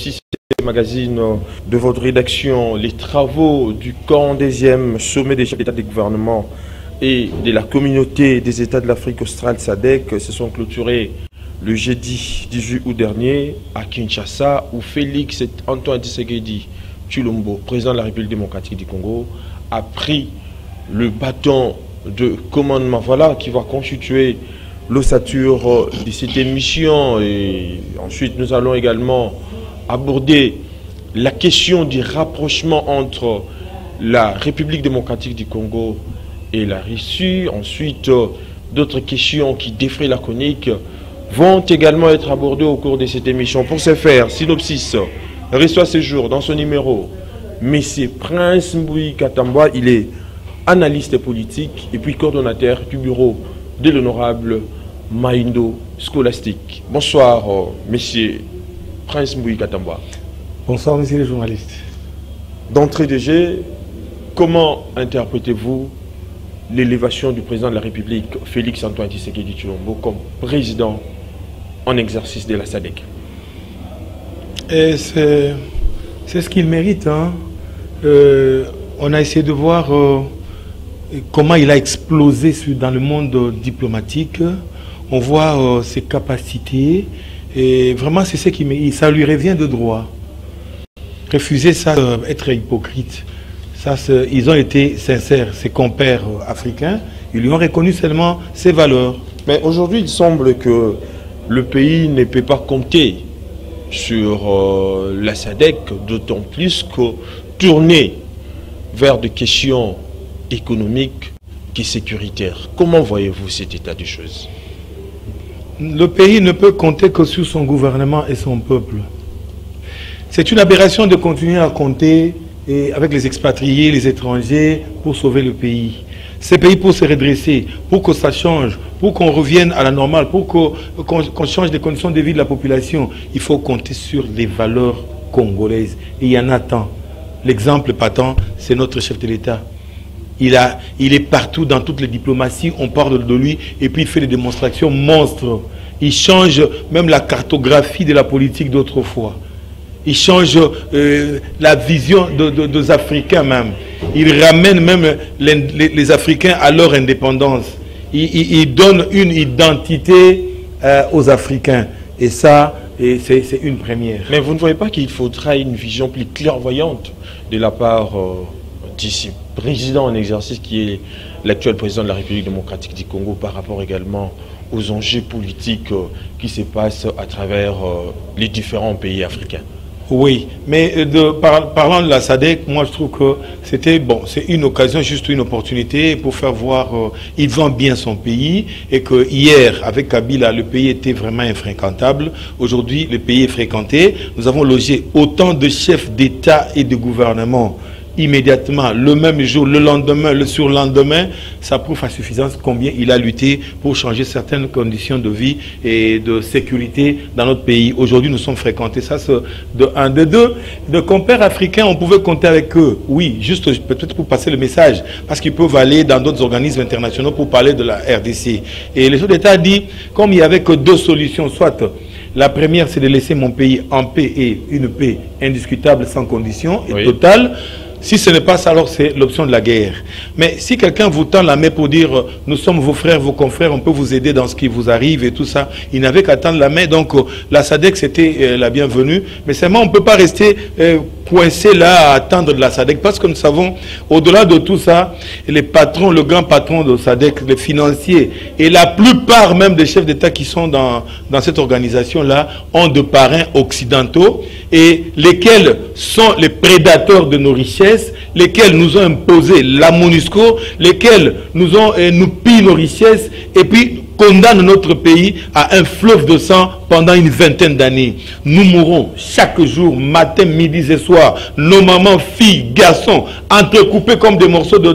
TC Magazine de votre rédaction, les travaux du 42e sommet des chefs d'État et de gouvernement et de la communauté des États de l'Afrique australe SADC se sont clôturés le jeudi 18 août dernier à Kinshasa, où Félix Antoine Tshisekedi Tshilombo, président de la République démocratique du Congo, a pris le bâton de commandement. Voilà qui va constituer l'ossature de cette émission. Et ensuite, nous allons également aborder la question du rapprochement entre la République démocratique du Congo et la Russie. Ensuite, d'autres questions qui défraient la chronique vont également être abordées au cours de cette émission. Pour ce faire, Synopsis reçoit ce jour dans son numéro M. Prince Mboui Katamba. Il est analyste politique et puis coordonnateur du bureau de l'honorable Maindo Scholastique. Bonsoir, M. Prince Mboui Katamba. Bonsoir, monsieur le journaliste. D'entrée de jeu, comment interprétez-vous l'élévation du président de la République, Félix Antoine Tshisekedi Tshilombo, comme président en exercice de la SADC? C'est ce qu'il mérite. Hein. On a essayé de voir comment il a explosé dans le monde diplomatique. On voit ses capacités. Et vraiment, c'est ce qui mérite. Ça lui revient de droit. Refuser ça, être hypocrite. Ça, ils ont été sincères, ses compères africains. Ils lui ont reconnu seulement ses valeurs. Mais aujourd'hui, il semble que le pays ne peut pas compter sur la SADC, d'autant plus que tourner vers des questions économiques et sécuritaires. Comment voyez-vous cet état de choses? Le pays ne peut compter que sur son gouvernement et son peuple. C'est une aberration de continuer à compter avec les expatriés, les étrangers, pour sauver le pays. Ce pays, pour se redresser, pour que ça change, pour qu'on revienne à la normale, pour qu'on change les conditions de vie de la population, il faut compter sur les valeurs congolaises. Et il y en a tant. L'exemple patent, c'est notre chef de l'État. Il est partout dans toutes les diplomaties, on parle de lui, et puis il fait des démonstrations monstres. Il change même la cartographie de la politique d'autrefois. Il change la vision des Africains même. Il ramène même les Africains à leur indépendance. Il donne une identité aux Africains. Et ça, c'est une première. Mais vous ne voyez pas qu'il faudra une vision plus clairvoyante de la part d'ici président en exercice qui est l'actuel président de la République démocratique du Congo par rapport également aux enjeux politiques qui se passent à travers les différents pays africains? Oui, mais parlant de la SADC, moi je trouve que c'était bon, c'est une occasion, juste une opportunité pour faire voir il vend bien son pays et que hier avec Kabila le pays était vraiment infréquentable. Aujourd'hui le pays est fréquenté. Nous avons logé autant de chefs d'État et de gouvernement immédiatement, le même jour, le lendemain, le surlendemain. Ça prouve à suffisance combien il a lutté pour changer certaines conditions de vie et de sécurité dans notre pays. Aujourd'hui, nous sommes fréquentés. Ça, c'est de un. De deux, de compères africains, on pouvait compter avec eux. Oui, juste peut-être pour passer le message, parce qu'ils peuvent aller dans d'autres organismes internationaux pour parler de la RDC. Et le chef d'État dit, comme il n'y avait que deux solutions, soit la première, c'est de laisser mon pays en paix et une paix indiscutable, sans condition et totale. Si ce n'est pas ça, alors c'est l'option de la guerre. Mais si quelqu'un vous tend la main pour dire « nous sommes vos frères, vos confrères, on peut vous aider dans ce qui vous arrive » et tout ça, il n'avait qu'à tendre la main. Donc la SADC, c'était la bienvenue. Mais seulement, on ne peut pas rester coincé là à attendre de la SADC, parce que nous savons, au-delà de tout ça, les patrons, le grand patron de SADC, les financiers, et la plupart même des chefs d'État qui sont dans cette organisation-là, ont de parrains occidentaux, et lesquels sont les prédateurs de nos richesses, lesquels nous ont imposé la MONUSCO, lesquels nous pillent nos richesses, et puis condamne notre pays à un fleuve de sang pendant une vingtaine d'années. Nous mourrons chaque jour, matin, midi et soir. Nos mamans, filles, garçons, entrecoupés comme des morceaux de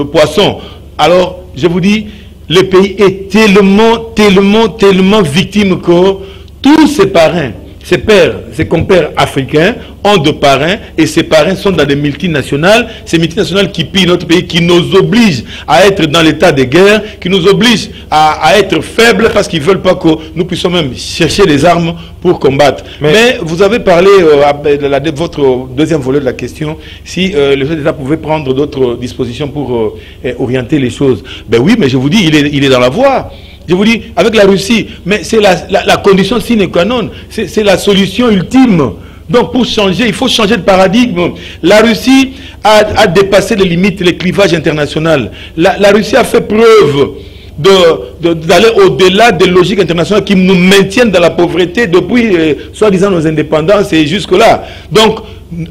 poisson. Alors, je vous dis, le pays est tellement victime que tous ces parrains ses compères africains ont de parrains et ces parrains sont dans des multinationales. Ces multinationales qui pillent notre pays, qui nous obligent à être dans l'état de guerre, qui nous obligent à être faibles parce qu'ils ne veulent pas que nous puissions même chercher des armes pour combattre. Mais vous avez parlé de votre deuxième volet de la question, si le chef d'État pouvait prendre d'autres dispositions pour orienter les choses. Ben oui, mais je vous dis, il est dans la voie. Je vous dis, avec la Russie, mais c'est la condition sine qua non, c'est la solution ultime. Donc pour changer, il faut changer de paradigme. La Russie a dépassé les limites, les clivages internationaux. La Russie a fait preuve d'aller au-delà des logiques internationales qui nous maintiennent dans la pauvreté depuis, soi-disant, nos indépendances et jusque-là. Donc,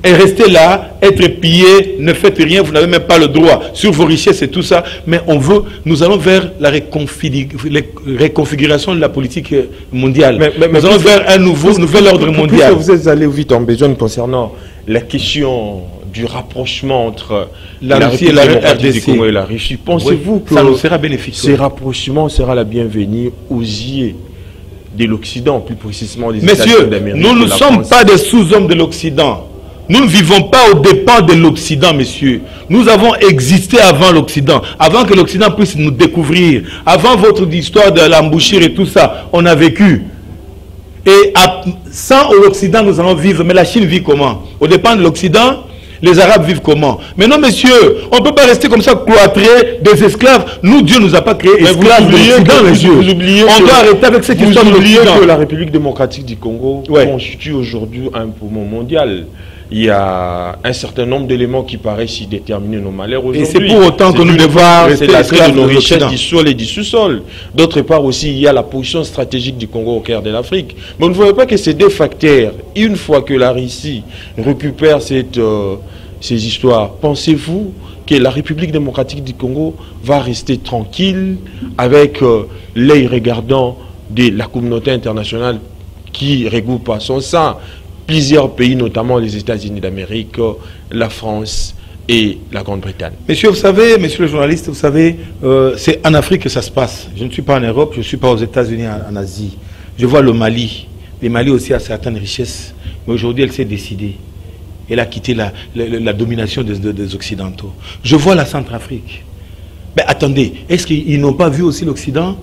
restez là, être pillé, ne faites rien, vous n'avez même pas le droit sur vos richesses et tout ça. Mais nous allons vers la réconfiguration de la politique mondiale. Nous allons vers un nouvel ordre mondial. Vous êtes allé vite en besogne concernant la question du rapprochement entre la Russie et la RDC du Congo et la Russie. Pensez-vous que ça nous sera bénéfique? Ce rapprochement sera la bienvenue aux yeux de l'Occident, plus précisément des États-Unis d'Amérique? Nous ne sommes pas des sous-hommes de l'Occident. Nous ne vivons pas aux dépens de l'Occident, messieurs. Nous avons existé avant l'Occident, avant que l'Occident puisse nous découvrir. Avant votre histoire de l'embouchure et tout ça, on a vécu. Et sans l'Occident, nous allons vivre. Mais la Chine vit comment? Aux dépens de l'Occident? Les Arabes vivent comment? Mais non, messieurs, on ne peut pas rester comme ça cloîtrés des esclaves. Nous, Dieu ne nous a pas créés esclaves de l'Occident, messieurs. On doit arrêter avec ce qui sont de l'Occident. Que la République démocratique du Congo constitue aujourd'hui un poumon mondial. Il y a un certain nombre d'éléments qui paraissent y déterminer nos malheurs aujourd'hui. Et c'est pour autant que nous devons rester esclaves de nos richesses du sol et du sous-sol. D'autre part aussi, il y a la position stratégique du Congo au cœur de l'Afrique. Mais vous ne voyez pas que ces deux facteurs, une fois que la Russie récupère ces histoires, pensez-vous que la République démocratique du Congo va rester tranquille avec l'œil regardant de la communauté internationale qui regroupe à son sein plusieurs pays, notamment les États-Unis d'Amérique, la France et la Grande-Bretagne? Monsieur, vous savez, monsieur le journaliste, vous savez, c'est en Afrique que ça se passe. Je ne suis pas en Europe, je ne suis pas aux États-Unis, en Asie. Je vois le Mali. Le Mali aussi a certaines richesses, mais aujourd'hui, elle s'est décidée. Elle a quitté la domination des Occidentaux. Je vois la Centrafrique. Mais attendez, est-ce qu'ils n'ont pas vu aussi l'Occident?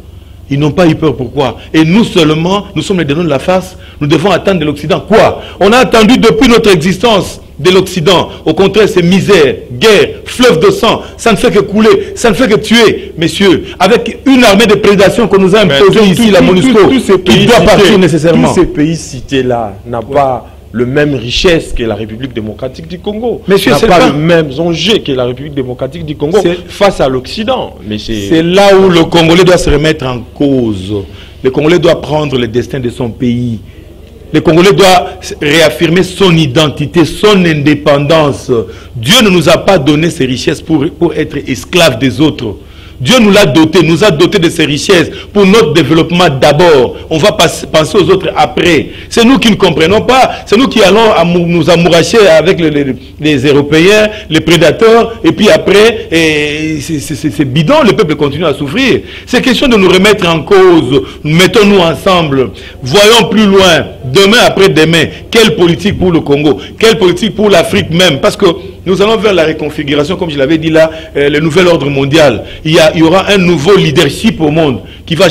Ils n'ont pas eu peur, pourquoi? Et nous seulement, nous sommes les dénons de la face, nous devons attendre de l'Occident. Quoi? On a attendu depuis notre existence de l'Occident. Au contraire, c'est misère, guerre, fleuve de sang. Ça ne fait que couler, ça ne fait que tuer, messieurs. Avec une armée de prédation que nous a imposée ici, la MONUSCO, qui doit partir nécessairement. Tous ces pays cités-là n'ont pas le même richesse que la République démocratique du Congo. Monsieur, n'a pas le même enjeu que la République démocratique du Congo face à l'Occident. C'est là où le Congolais doit se remettre en cause. Le Congolais doit prendre le destin de son pays. Le Congolais doit réaffirmer son identité, son indépendance. Dieu ne nous a pas donné ces richesses pour être esclaves des autres. Dieu nous l'a doté, nous a doté de ces richesses pour notre développement d'abord. On va penser aux autres après. C'est nous qui ne comprenons pas. C'est nous qui allons nous amouracher avec les Européens, les prédateurs. Et puis après, c'est bidon, le peuple continue à souffrir. C'est question de nous remettre en cause. Mettons-nous ensemble. Voyons plus loin. Demain après demain, quelle politique pour le Congo? Quelle politique pour l'Afrique même? Parce que nous allons vers la réconfiguration, comme je l'avais dit là, le nouvel ordre mondial. Il y aura un nouveau leadership au monde qui va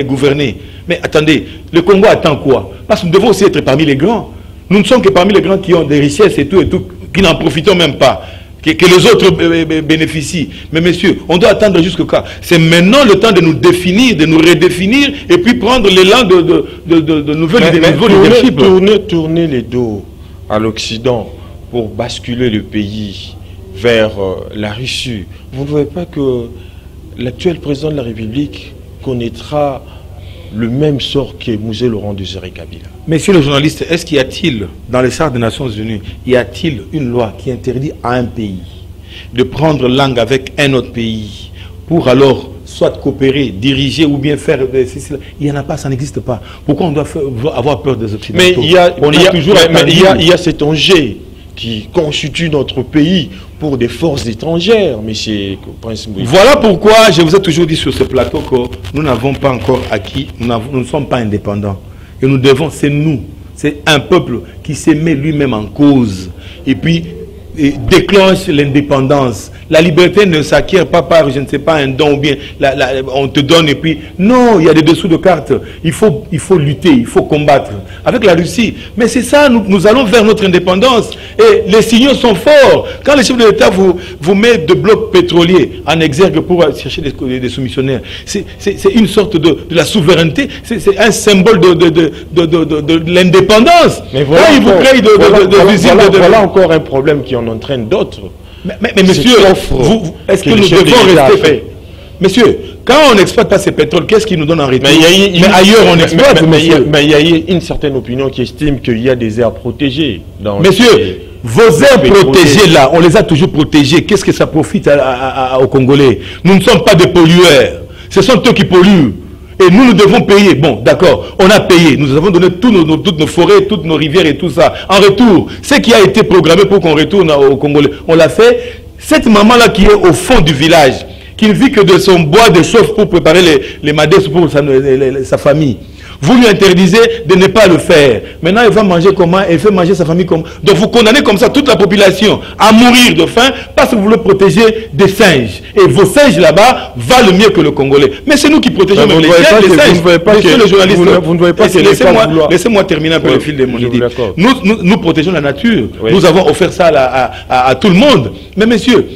gouverner. Mais attendez, le Congo attend quoi? Parce que nous devons aussi être parmi les grands. Nous ne sommes que parmi les grands qui ont des richesses et tout, qui n'en profitons même pas. Que les autres bénéficient. Mais messieurs, on doit attendre jusqu'au cas. C'est maintenant le temps de nous définir, de nous redéfinir, et puis prendre l'élan de nouvelles leadership. Tourner les dos à l'Occident pour basculer le pays vers la Russie. Vous ne voyez pas que l'actuel président de la République connaîtra le même sort que Mosé Laurent Désiré Kabila? Monsieur le journaliste, est-ce qu'il y a-t-il, dans les chartes des Nations Unies, y a-t-il une loi qui interdit à un pays de prendre langue avec un autre pays pour alors soit coopérer, diriger ou bien faire... Il n'y en a pas, ça n'existe pas. Pourquoi on doit avoir peur des Occidentaux? Mais il y a cet enjeu qui constitue notre pays pour des forces étrangères, monsieur Prince Mbouy. Voilà pourquoi je vous ai toujours dit sur ce plateau que nous n'avons pas encore acquis, nous ne sommes pas indépendants. Et nous devons, c'est nous C'est un peuple qui se met lui-même en cause. Et puis, déclenche l'indépendance. La liberté ne s'acquiert pas par, je ne sais pas, un don ou bien on te donne et puis... Non, il y a des dessous de cartes. Il faut lutter, il faut combattre. Avec la Russie. Mais c'est ça, nous allons vers notre indépendance. Et les signaux sont forts. Quand le chef de l'État vous met de blocs pétroliers en exergue pour chercher des soumissionnaires, c'est une sorte de la souveraineté. C'est un symbole de l'indépendance. Mais voilà, il vous crée voilà encore un problème qui en entraîne d'autres. Mais monsieur, est-ce que nous devons rester... Monsieur, quand on n'exploite pas ces pétroles, qu'est-ce qui nous donne en retour? Mais ailleurs, on exploite, monsieur. Mais il y a une certaine opinion qui estime qu'il y a des aires protégées. Monsieur, vos aires protégées là, on les a toujours protégées. Qu'est-ce que ça profite aux Congolais? Nous ne sommes pas des pollueurs. Ce sont eux qui polluent. Et nous devons payer. Bon, d'accord, on a payé. Nous avons donné toutes nos forêts, toutes nos rivières et tout ça. En retour, ce qui a été programmé pour qu'on retourne au Congolais, on l'a fait. Cette maman-là qui est au fond du village, qui ne vit que de son bois de chauffe pour préparer les madesses pour sa famille. Vous lui interdisez de ne pas le faire. Maintenant, elle va manger comment? Elle fait manger sa famille comment? Donc, vous condamnez comme ça toute la population à mourir de faim parce que vous voulez protéger des singes. Et vos singes là-bas valent mieux que le Congolais. Mais c'est nous qui protégeons même les singes. Monsieur le journaliste, vous ne voyez pas que laissez-moi terminer un peu le fil de mon idée. Nous protégeons la nature. Oui. Nous avons offert ça à tout le monde. Mais messieurs,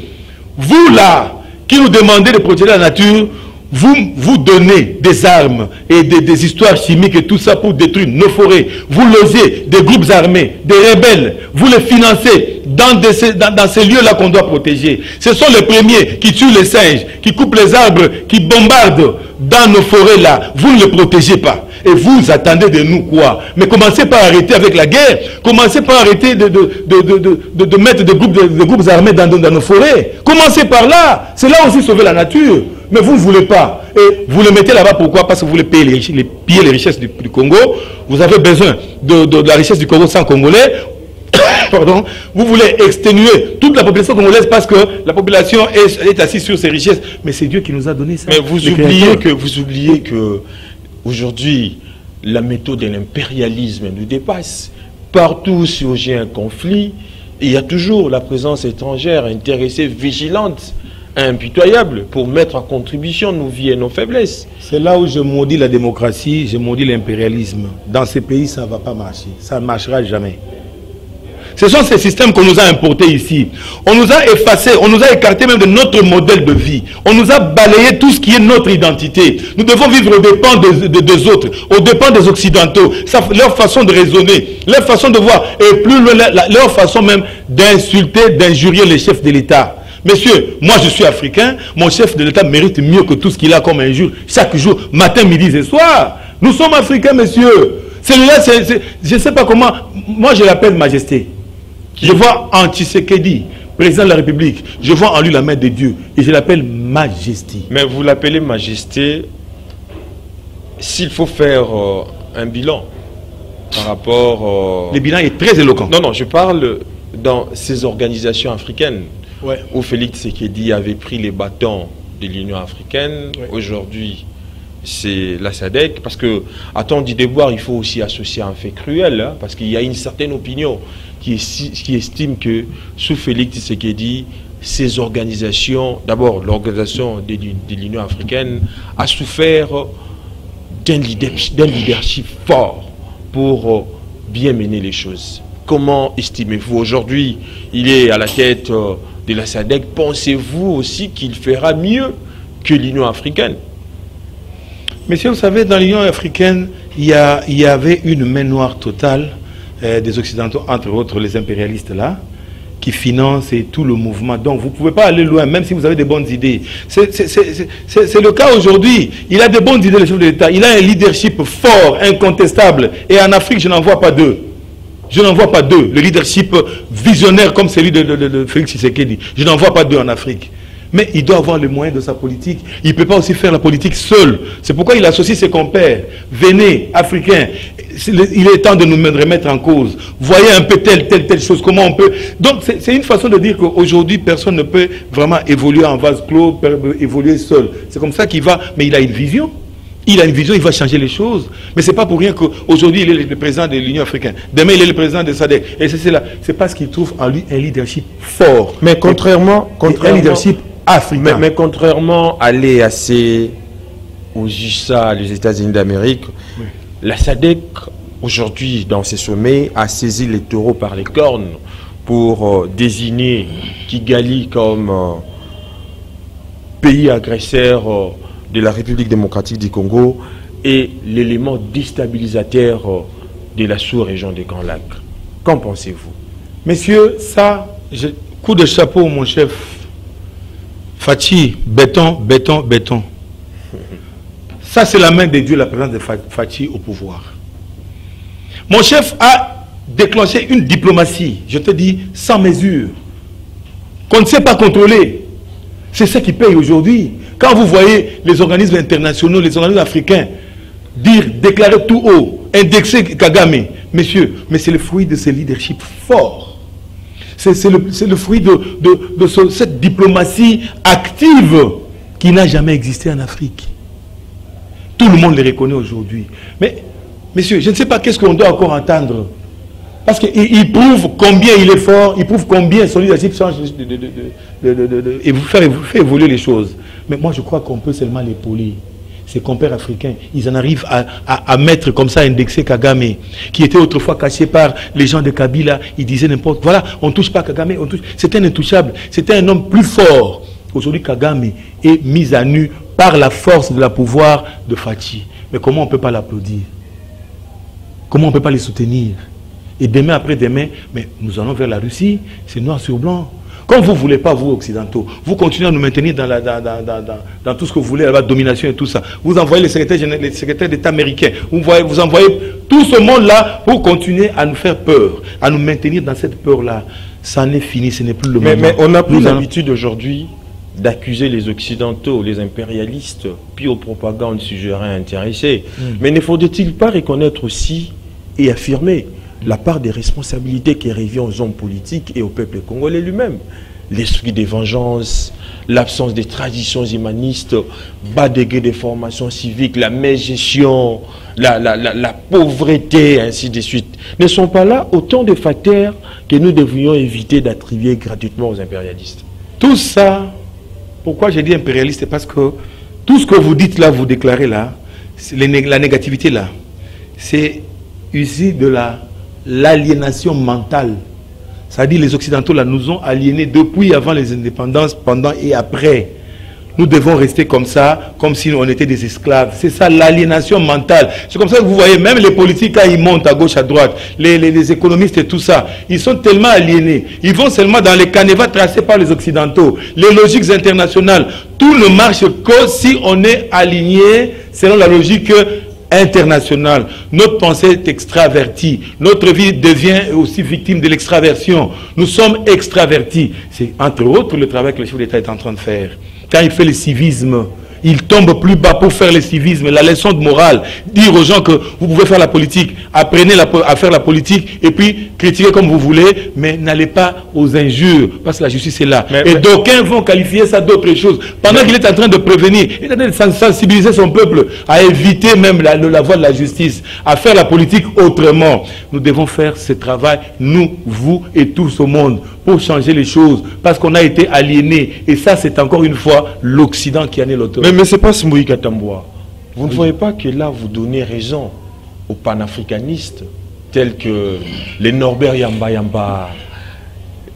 vous là, qui nous demandez de protéger la nature, vous donnez des armes et des histoires chimiques et tout ça pour détruire nos forêts. Vous logez des groupes armés, des rebelles. Vous les financez dans ces lieux-là qu'on doit protéger. Ce sont les premiers qui tuent les singes, qui coupent les arbres, qui bombardent dans nos forêts-là. Vous ne les protégez pas. Et vous attendez de nous quoi? Mais commencez par arrêter avec la guerre. Commencez par arrêter de mettre des groupes armés dans nos forêts. Commencez par là. C'est là aussi sauver la nature. Mais vous ne voulez pas. Et vous le mettez là-bas, pourquoi? Parce que vous voulez piller les richesses du Congo. Vous avez besoin de la richesse du Congo sans Congolais. Pardon. Vous voulez exténuer toute la population congolaise parce que la population est assise sur ses richesses. Mais c'est Dieu qui nous a donné ça. Mais vous oubliez que aujourd'hui, la méthode de l'impérialisme nous dépasse. Partout où surgit un conflit, il y a toujours la présence étrangère intéressée, vigilante, impitoyable pour mettre en contribution nos vies et nos faiblesses. C'est là où je maudis la démocratie, je maudis l'impérialisme. Dans ces pays, ça ne va pas marcher. Ça ne marchera jamais. Ce sont ces systèmes qu'on nous a importés ici. On nous a effacés, on nous a écartés même de notre modèle de vie. On nous a balayé tout ce qui est notre identité. Nous devons vivre aux dépens des autres, aux dépens des Occidentaux. Leur façon de raisonner, leur façon de voir, et plus leur façon même d'insulter, d'injurier les chefs de l'État. Monsieur, moi je suis africain, mon chef de l'État mérite mieux que tout ce qu'il a comme injure chaque jour, matin, midi et soir. Nous sommes africains, monsieur. Celui-là, je ne sais pas comment, moi je l'appelle Majesté. Je vois en Tshisekedi, président de la République, je vois en lui la main de Dieu et je l'appelle Majesté. Mais vous l'appelez Majesté, s'il faut faire un bilan par rapport... Le bilan est très éloquent. Non, je parle dans ces organisations africaines. Ouais. Où Félix Tshisekedi avait pris les bâtons de l'Union africaine. Ouais. Aujourd'hui, c'est la SADC. Parce que, à temps d'y déboire, il faut aussi associer un fait cruel. Hein, parce qu'il y a une certaine opinion qui estime que, sous Félix Tshisekedi, ces organisations, d'abord l'organisation de l'Union africaine, a souffert d'un leadership fort pour bien mener les choses. Comment estimez-vous aujourd'hui, il est à la tête de la SADC, pensez-vous aussi qu'il fera mieux que l'Union africaine? Monsieur, vous savez, dans l'Union africaine, il y avait une main noire totale des Occidentaux, entre autres les impérialistes là, qui financent tout le mouvement. Donc vous ne pouvez pas aller loin, même si vous avez des bonnes idées. C'est le cas aujourd'hui. Il a des bonnes idées, le chef de l'État. Il a un leadership fort, incontestable. Et en Afrique, je n'en vois pas deux. Je n'en vois pas deux. Le leadership visionnaire comme celui de Félix Tshisekedi. Je n'en vois pas deux en Afrique. Mais il doit avoir les moyens de sa politique. Il ne peut pas aussi faire la politique seul. C'est pourquoi il associe ses compères. Venez, Africains. Il est temps de nous remettre en cause. Voyez un peu telle chose. Comment on peut... Donc c'est une façon de dire qu'aujourd'hui, personne ne peut vraiment évoluer en vase clos, évoluer seul. C'est comme ça qu'il va. Mais il a une vision. Il a une vision, il va changer les choses. Mais ce n'est pas pour rien qu'aujourd'hui, il est le président de l'Union africaine. Demain, il est le président de SADC. Et c'est parce qu'il trouve en lui un leadership fort. Mais contrairement un leadership africain. Mais contrairement à l'EAC, aux USA, les États-Unis d'Amérique, oui, la SADC, aujourd'hui, dans ses sommets, a saisi les taureaux par les cornes pour désigner Kigali comme pays agresseur de la République démocratique du Congo et l'élément déstabilisateur de la sous-région des Grands Lacs. Qu'en pensez-vous? Messieurs, ça, coup de chapeau, mon chef. Fachi, béton, béton, béton. Ça, c'est la main de Dieu, la présence de Fachi au pouvoir. Mon chef a déclenché une diplomatie, je te dis, sans mesure, qu'on ne sait pas contrôler. C'est ça qui paye aujourd'hui. Quand vous voyez les organismes internationaux, les organismes africains déclarer tout haut, indexer Kagame, messieurs, mais c'est le fruit de ce leadership fort. C'est le fruit de cette diplomatie active qui n'a jamais existé en Afrique. Tout le monde les reconnaît aujourd'hui. Mais, messieurs, je ne sais pas qu'est-ce qu'on doit encore entendre. Parce qu'il prouve combien il est fort, il prouve combien son leadership change et vous fait évoluer les choses. Mais moi, je crois qu'on peut seulement les polir. Ces compères africains, ils en arrivent à mettre comme ça, indexer Kagame, qui était autrefois caché par les gens de Kabila. Ils disaient n'importe quoi. Voilà, on ne touche pas Kagame. C'était un intouchable. C'était un homme plus fort. Aujourd'hui, Kagame est mis à nu par la force de la pouvoir de Fachi. Mais comment on ne peut pas l'applaudir? Comment on ne peut pas les soutenir? Et demain après demain, mais nous allons vers la Russie, c'est noir sur blanc. Comme vous ne voulez pas, vous occidentaux, vous continuez à nous maintenir dans tout ce que vous voulez, la domination et tout ça. Vous envoyez les secrétaires d'État américains, vous envoyez tout ce monde-là pour continuer à nous faire peur, à nous maintenir dans cette peur-là. Ça n'est fini, ce n'est plus le moment. Mais on a pris l'habitude aujourd'hui d'accuser les occidentaux, les impérialistes, puis aux propagandes suggérées intéressées. Mais ne faudrait-il pas reconnaître aussi et affirmer la part des responsabilités qui revient aux hommes politiques et au peuple congolais lui-même? L'esprit de vengeance, l'absence des traditions humanistes, bas degré des formations civiques, la mégestion, la pauvreté, ainsi de suite, ne sont pas là autant de facteurs que nous devrions éviter d'attribuer gratuitement aux impérialistes. Tout ça, pourquoi j'ai dit impérialiste? C'est parce que tout ce que vous dites là, vous déclarez là, la négativité là, c'est issu de l'aliénation mentale. C'est-à-dire les Occidentaux là nous ont aliénés depuis avant les indépendances, pendant et après. Nous devons rester comme ça, comme si on était des esclaves. C'est ça l'aliénation mentale. C'est comme ça que vous voyez, même les politiques, quand ils montent à gauche, à droite, les économistes et tout ça, ils sont tellement aliénés. Ils vont seulement dans les canevas tracés par les Occidentaux. Les logiques internationales, tout ne marche que si on est aligné selon la logique international. Notre pensée est extravertie. Notre vie devient aussi victime de l'extraversion. Nous sommes extravertis. C'est entre autres le travail que le chef d'État est en train de faire. Quand il fait le civisme, il tombe plus bas pour faire le civisme, la leçon de morale. Dire aux gens que vous pouvez faire la politique, apprenez à faire la politique et puis critiquez comme vous voulez, mais n'allez pas aux injures parce que la justice est là. Et d'aucuns vont qualifier ça d'autre chose. Pendant qu'il est en train de prévenir, il est en train de sensibiliser son peuple à éviter même la voie de la justice, à faire la politique autrement. Nous devons faire ce travail, nous, vous et tout ce monde, pour changer les choses, parce qu'on a été aliénés. Et ça, c'est encore une fois l'Occident qui en est l'auteur. Mais ce n'est pas Smouï Katambwa. Vous ne voyez pas que là, vous donnez raison aux panafricanistes, tels que les Norbert Yamba Yamba,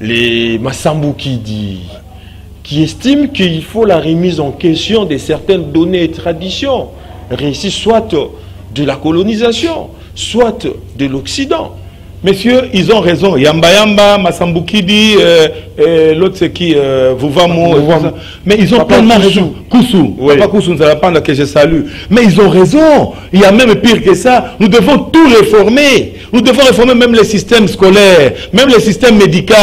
les Massambou Kidi, qui estiment qu'il faut la remise en question de certaines données et traditions, réussies soit de la colonisation, soit de l'Occident. Messieurs, ils ont raison. Yamba Yamba, Massambou Kidi, l'autre c'est qui Vouvamo. Mais ils ont pleinement raison. Koussou. Oui. Papa Koussou, nous allons prendre que je salue. Mais ils ont raison. Il y a même pire que ça. Nous devons tout réformer. Nous devons réformer même les systèmes scolaires, même les systèmes médicaux.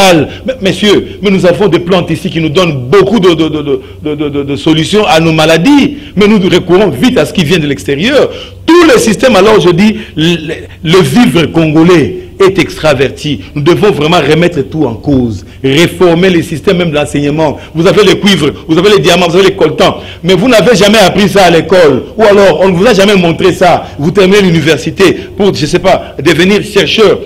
Messieurs, mais nous avons des plantes ici qui nous donnent beaucoup de solutions à nos maladies. Mais nous recourons vite à ce qui vient de l'extérieur. Tous les systèmes, alors je dis, le vivre congolais est extraverti. Nous devons vraiment remettre tout en cause, réformer les systèmes même d'enseignement. Vous avez les cuivres, vous avez les diamants, vous avez les coltans, mais vous n'avez jamais appris ça à l'école, ou alors on ne vous a jamais montré ça. Vous terminez l'université pour, je ne sais pas, devenir chercheur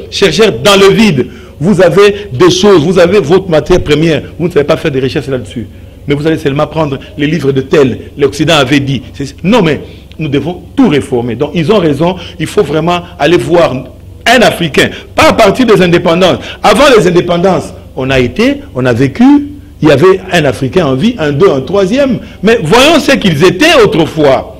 dans le vide. Vous avez des choses, vous avez votre matière première, vous ne savez pas faire des recherches là-dessus. Mais vous allez seulement prendre les livres de tel, l'Occident avait dit. Non, mais nous devons tout réformer. Donc, ils ont raison, il faut vraiment aller voir un Africain, pas à partir des indépendances. Avant les indépendances, on a vécu, il y avait un Africain en vie, un, deux, un troisième. Mais voyons ce qu'ils étaient autrefois.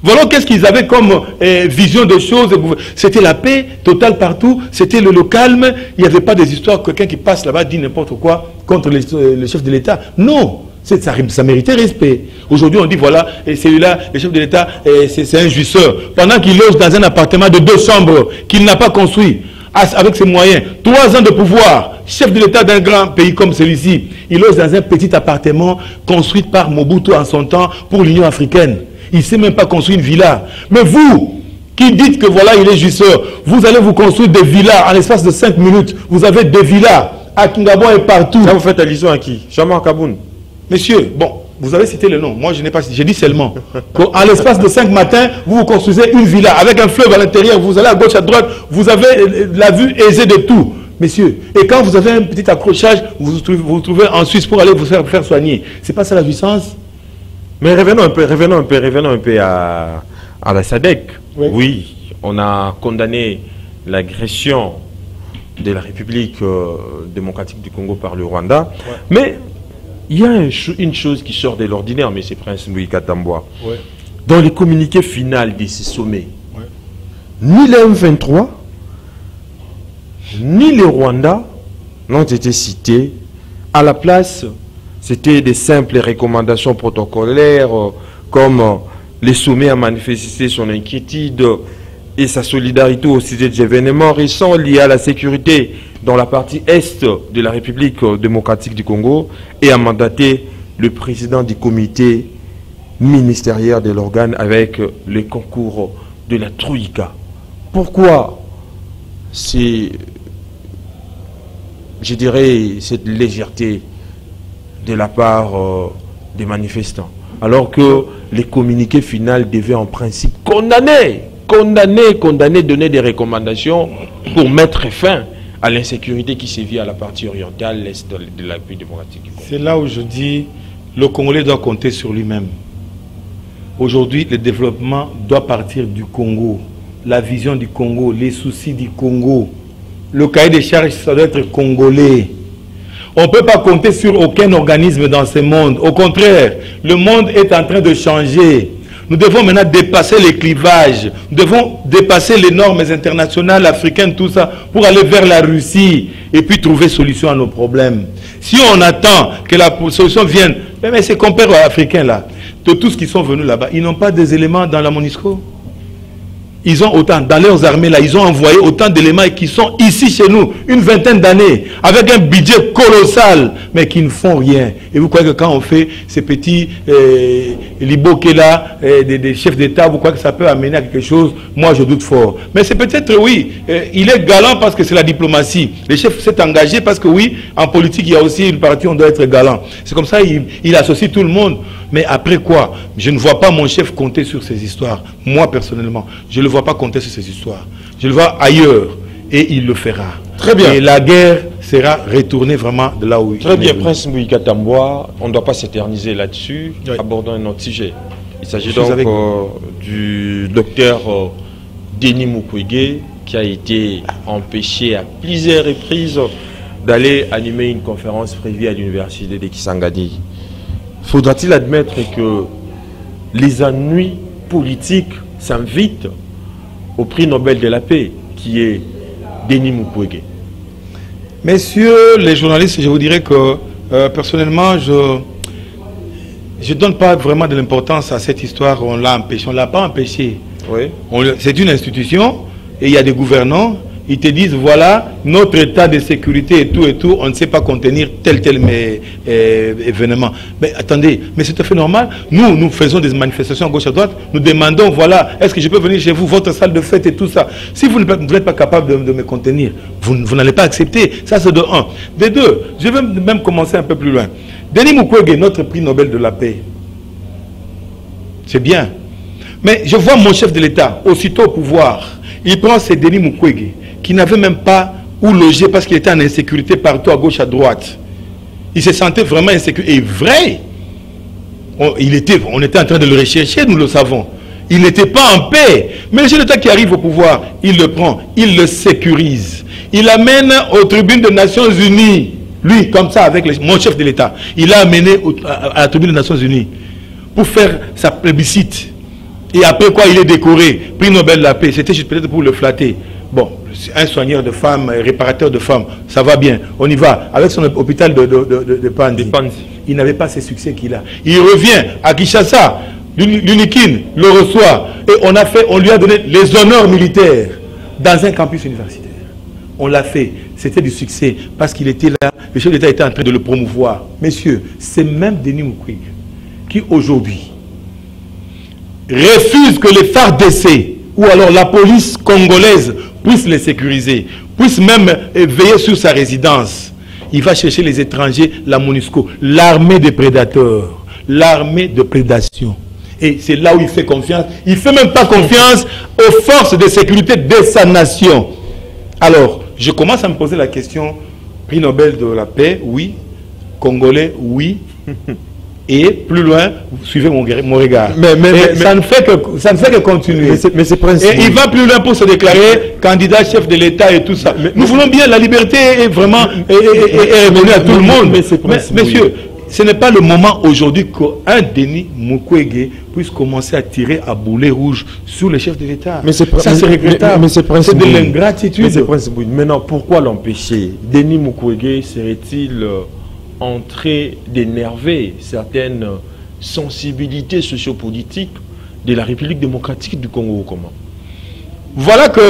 Voilà qu'est-ce qu'ils avaient comme vision des choses. C'était la paix totale partout, c'était le calme. Il n'y avait pas des histoires, quelqu'un qui passe là-bas dit n'importe quoi contre le chef de l'État. Non, ça méritait respect. Aujourd'hui, on dit voilà, celui-là, le chef de l'État, c'est un jouisseur. Pendant qu'il loge dans un appartement de 2 chambres qu'il n'a pas construit, avec ses moyens, 3 ans de pouvoir, chef de l'État d'un grand pays comme celui-ci, il loge dans un petit appartement construit par Mobutu en son temps pour l'Union africaine. Il ne sait même pas construire une villa. Mais vous, qui dites que voilà, il est jouisseur, vous allez vous construire des villas en l'espace de 5 minutes. Vous avez des villas à Kingabon et partout. Ça, vous faites allusion à qui? Jean-Marc Kaboun. Monsieur, bon, vous avez cité le nom. Moi, je n'ai pas cité. J'ai dit seulement qu'en l'espace de 5 matins, vous construisez une villa avec un fleuve à l'intérieur. Vous allez à gauche, à droite. Vous avez la vue aisée de tout. Messieurs, et quand vous avez un petit accrochage, vous vous trouvez en Suisse pour aller vous faire soigner. C'est pas ça la puissance? Mais revenons un peu à la SADC. Oui. Oui, on a condamné l'agression de la République démocratique du Congo par le Rwanda. Ouais. Mais il y a une chose qui sort de l'ordinaire, M. Prince Mbui Katambwa. Ouais. Dans les communiqués finaux de ces sommets, ouais, ni le M23, ni le Rwanda n'ont été cités. À la place, c'était des simples recommandations protocolaires, comme les sommets a manifesté son inquiétude et sa solidarité au sujet des événements récents liés à la sécurité dans la partie est de la République démocratique du Congo et a mandaté le président du comité ministériel de l'organe avec le concours de la Troïka. Pourquoi c'est, je dirais, cette légèreté de la part des manifestants, alors que les communiqués finaux devaient en principe condamner, donner des recommandations pour mettre fin à l'insécurité qui sévit à la partie orientale, l'est de la République démocratique du Congo. C'est là où je dis, le Congolais doit compter sur lui-même. Aujourd'hui, le développement doit partir du Congo, la vision du Congo, les soucis du Congo. Le cahier des charges, ça doit être congolais. On ne peut pas compter sur aucun organisme dans ce monde. Au contraire, le monde est en train de changer. Nous devons maintenant dépasser les clivages. Nous devons dépasser les normes internationales, africaines, tout ça, pour aller vers la Russie et puis trouver solution à nos problèmes. Si on attend que la solution vienne, mais ces compères africains là, de tous qui sont venus là-bas, ils n'ont pas des éléments dans la MONUSCO. Ils ont autant, dans leurs armées là, ils ont envoyé autant d'éléments qui sont ici chez nous, une vingtaine d'années, avec un budget colossal, mais qui ne font rien. Et vous croyez que quand on fait ces petits liboquets là, des chefs d'État, vous croyez que ça peut amener à quelque chose? Moi, je doute fort. Mais c'est peut-être, oui, il est galant parce que c'est la diplomatie. Le chef s'est engagé parce que oui, en politique, il y a aussi une partie où on doit être galant. C'est comme ça, il associe tout le monde. Mais après quoi? Je ne vois pas mon chef compter sur ces histoires. Moi, personnellement, je ne le vois pas compter sur ces histoires. Je le vois ailleurs. Et il le fera. Très bien. Et la guerre sera retournée vraiment de là où il est. Très bien, Prince Mbui Katambwa. On ne doit pas s'éterniser là-dessus. Oui. Abordons un autre sujet. Il s'agit donc du docteur Denis Mukwege, qui a été empêché à plusieurs reprises d'aller animer une conférence prévue à l'université de Kisangani. Faudra-t-il admettre que les ennuis politiques s'invitent au prix Nobel de la paix, qui est Denis Mukwege? Messieurs les journalistes, je vous dirais que personnellement, je ne donne pas vraiment de l'importance à cette histoire. On l'a empêché, on ne l'a pas empêché. Oui. C'est une institution et il y a des gouvernants, ils te disent, voilà, notre état de sécurité et tout, on ne sait pas contenir tel événement. Mais attendez, mais c'est tout à fait normal. Nous faisons des manifestations à gauche à droite, nous demandons, voilà, est-ce que je peux venir chez vous, votre salle de fête et tout ça. Si vous n'êtes pas capable de me contenir, vous n'allez pas accepter. Ça, c'est de un. De deux, je vais même commencer un peu plus loin. Denis Mukwege, notre prix Nobel de la paix, c'est bien. Mais je vois mon chef de l'État, aussitôt au pouvoir, il prend ce Denis Mukwege, qui n'avait même pas où loger parce qu'il était en insécurité partout à gauche, à droite. Il se sentait vraiment insécure. Et vrai, on était en train de le rechercher, nous le savons. Il n'était pas en paix. Mais le chef de l'État qui arrive au pouvoir, il le prend, il le sécurise. Il l'amène aux tribunes des Nations Unies. Lui, comme ça, avec mon chef de l'État, il l'a amené à la tribune des Nations Unies pour faire sa plébiscite. Et après quoi, il est décoré, prix Nobel de la paix. C'était juste peut-être pour le flatter. Bon, un soigneur de femmes, réparateur de femmes, ça va bien. On y va. Avec son hôpital de Panzi. Il n'avait pas ce succès qu'il a. Il revient à Kinshasa. L'UNIKIN le reçoit. Et on lui a donné les honneurs militaires dans un campus universitaire. On l'a fait. C'était du succès parce qu'il était là. Le chef d'État était en train de le promouvoir. Messieurs, c'est même Denis Mukwege qui aujourd'hui refuse que les FARDC ou alors la police congolaise puisse les sécuriser, puisse même veiller sur sa résidence. Il va chercher les étrangers, la MONUSCO, l'armée des prédateurs, l'armée de prédation. Et c'est là où il fait confiance. Il ne fait même pas confiance aux forces de sécurité de sa nation. Alors, je commence à me poser la question, prix Nobel de la paix, oui. Congolais, oui. Et plus loin, vous suivez mon regard. Mais ça ne fait que continuer. Mais c'est principe. Et il va plus loin pour se déclarer candidat chef de l'État et tout ça. Nous voulons bien la liberté et vraiment revenir à tout le monde. Mais messieurs, ce n'est pas le moment aujourd'hui qu'un Denis Mukwege puisse commencer à tirer à boulet rouge sur le chef de l'État. Ça c'est regrettable. C'est de l'ingratitude. Maintenant, pourquoi l'empêcher? Denis Mukwege serait-il en train d'énerver certaines sensibilités sociopolitiques de la République démocratique du Congo? Comment? Voilà que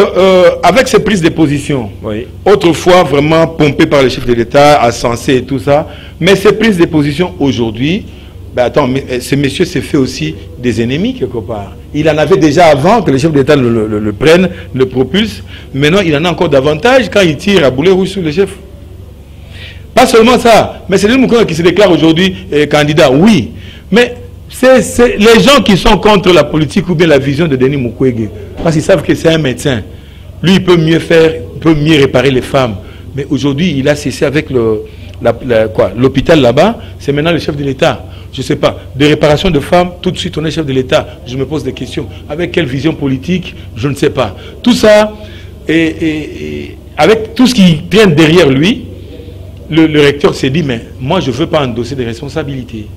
avec ces prises de position, oui, autrefois vraiment pompées par le chef de l'État, Assancé et tout ça, mais ces prises de position aujourd'hui, ben attends, mais ce monsieur s'est fait aussi des ennemis quelque part. Il en avait déjà avant que le chef d'État le prenne, le propulse. Maintenant, il en a encore davantage quand il tire à boulet rouge sur le chef. Pas seulement ça, mais c'est Denis Mukwege qui se déclare aujourd'hui candidat, oui. Mais c'est les gens qui sont contre la politique ou bien la vision de Denis Mukwege. Parce qu'ils savent que c'est un médecin. Lui, il peut mieux faire, il peut mieux réparer les femmes. Mais aujourd'hui, il a cessé avec l'hôpital là-bas. C'est maintenant le chef de l'État. Je ne sais pas. De réparation de femmes, tout de suite, on est chef de l'État. Je me pose des questions. Avec quelle vision politique? Je ne sais pas. Tout ça, et avec tout ce qui traîne derrière lui, le recteur s'est dit, mais moi, je ne veux pas endosser des responsabilités.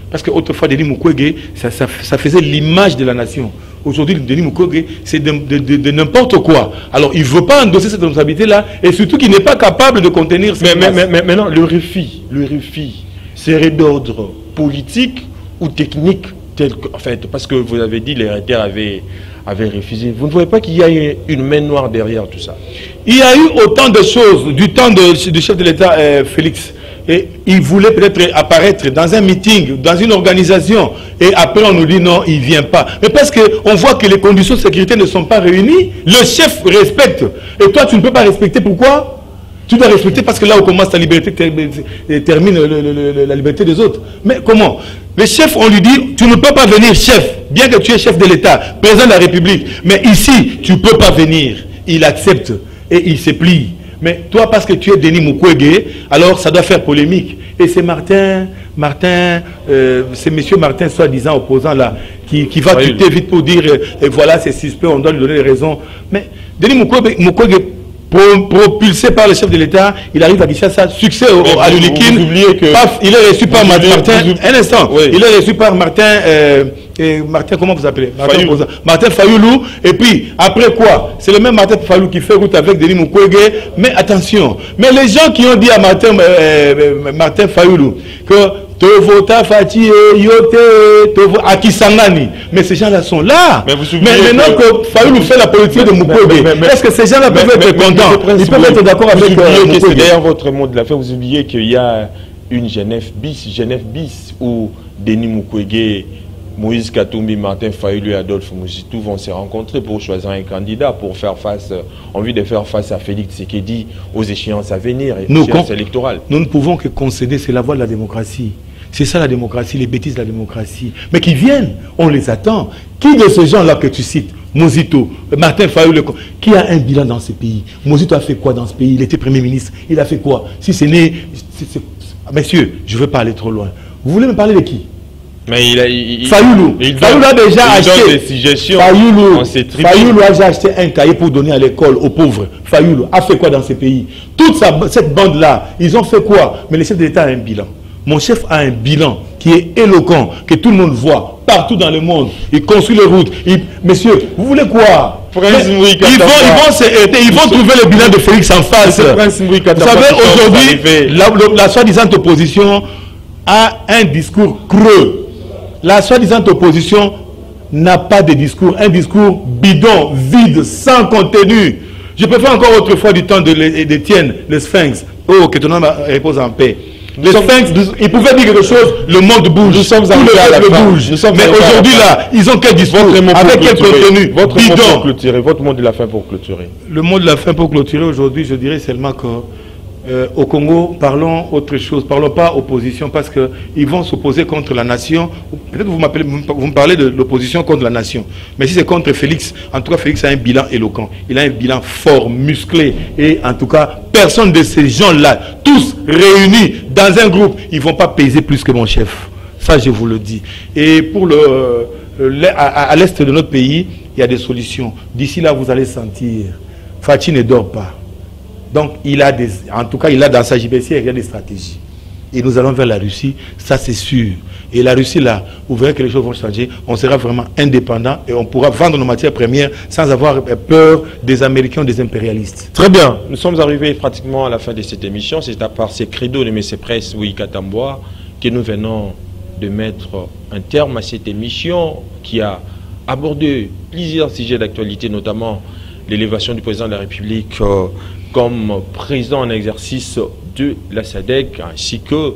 Parce qu'autrefois, Denis Mukwege, ça faisait l'image de la nation. Aujourd'hui, Denis Mukwege, c'est de n'importe quoi. Alors, il ne veut pas endosser cette responsabilité-là, et surtout qu'il n'est pas capable de contenir... Mais maintenant, le RFI serait d'ordre politique ou technique, en fait, parce que vous avez dit, les recteurs avaient refusé. Vous ne voyez pas qu'il y a une main noire derrière tout ça? Il y a eu autant de choses du temps du chef de l'État, Félix. Et il voulait peut-être apparaître dans un meeting, dans une organisation. Et après, on nous dit non, il ne vient pas. Mais parce qu'on voit que les conditions de sécurité ne sont pas réunies, le chef respecte. Et toi, tu ne peux pas respecter. Pourquoi? Tu dois respecter parce que là où commence ta liberté, termine la liberté des autres. Mais comment? Le chef, on lui dit, tu ne peux pas venir chef, bien que tu es chef de l'État, président de la République. Mais ici, tu ne peux pas venir. Il accepte et il se plie. Mais toi, parce que tu es Denis Mukwege, alors ça doit faire polémique. Et c'est c'est monsieur Martin, soi-disant opposant là, qui va tuter vite pour dire, et voilà, c'est suspect, on doit lui donner les raisons. Mais Denis Mukwege, propulsé par le chef de l'État, il arrive à Kinshasa, succès à l'UNIKIN. Il est reçu par Martin. Un instant, oui. Il est reçu par Martin. Martin, comment vous appelez? Martin Fayoulou. Et puis, après quoi? C'est le même Martin Fayoulou qui fait route avec Denis Mukwege. Mais attention, mais les gens qui ont dit à Martin Fayoulou que Tovota Fati, Yote, Tovo, Akisangani. Mais ces gens-là sont là. Mais maintenant que Fayoulou fait la politique de Mukwege, est-ce que ces gens-là peuvent être contents? Ils peuvent être d'accord avec Mukwege. C'est d'ailleurs votre mot de la fin. Vous oubliez qu'il y a une Genève bis, où Denis Mukwege, Moïse Katumbi, Martin Fayoulou et Adolphe Mouzitou vont se rencontrer pour choisir un candidat, pour faire face, envie de faire face à Félix Tshisekedi aux échéances à venir, échéances électorales. Nous ne pouvons que concéder, c'est la voie de la démocratie. C'est ça la démocratie, les bêtises de la démocratie. Mais qui viennent, on les attend. Qui de ces gens-là que tu cites, Mozito, Martin Fayoulou, qui a un bilan dans ce pays? Mozito a fait quoi dans ce pays? Il était Premier ministre. Il a fait quoi? Si c'est né... Messieurs, je ne veux pas aller trop loin. Vous voulez me parler de qui? Mais Fayoulou a déjà acheté. Fayoulou a déjà acheté un cahier pour donner à l'école aux pauvres. Fayoulou a fait quoi dans ces pays? Toute cette bande-là, ils ont fait quoi? Mais le chef de l'État a un bilan. Mon chef a un bilan qui est éloquent, que tout le monde voit partout dans le monde. Il construit les routes. Messieurs, vous voulez quoi? Ils vont trouver le bilan de Félix en face. Vous savez, aujourd'hui, la soi-disant opposition a un discours creux. La soi-disant opposition n'a pas de discours. Un discours bidon, vide, sans contenu. Je préfère encore autrefois du temps d'Étienne, le Sphinx. Oh, que ton âme repose en paix. Le Sphinx, il pouvait dire quelque chose, le monde bouge, tout le peuple bouge. Mais aujourd'hui là, ils ont quel discours, avec quel contenu? Votre mot de la fin pour clôturer. Le mot de la fin pour clôturer aujourd'hui, je dirais seulement que au Congo, parlons autre chose, parlons pas opposition, parce qu'ils vont s'opposer contre la nation. Peut-être vous me parlez de l'opposition contre la nation. Mais si c'est contre Félix, en tout cas Félix a un bilan éloquent. Il a un bilan fort, musclé. Et en tout cas, personne de ces gens-là, tous réunis dans un groupe, ils ne vont pas peser plus que mon chef. Ça, je vous le dis. Et pour à l'est de notre pays, il y a des solutions. D'ici là, vous allez sentir, Fati ne dort pas. Donc, en tout cas, il a dans sa JBC, il y a des stratégies. Et nous allons vers la Russie, ça c'est sûr. Et la Russie, là, vous verrez que les choses vont changer. On sera vraiment indépendant et on pourra vendre nos matières premières sans avoir peur des Américains ou des impérialistes. Très bien. Nous sommes arrivés pratiquement à la fin de cette émission. C'est à part ces credos de M. Presse Wii Katamboa que nous venons de mettre un terme à cette émission qui a abordé plusieurs sujets d'actualité, notamment l'élévation du président de la République comme président en exercice de la SADC, ainsi que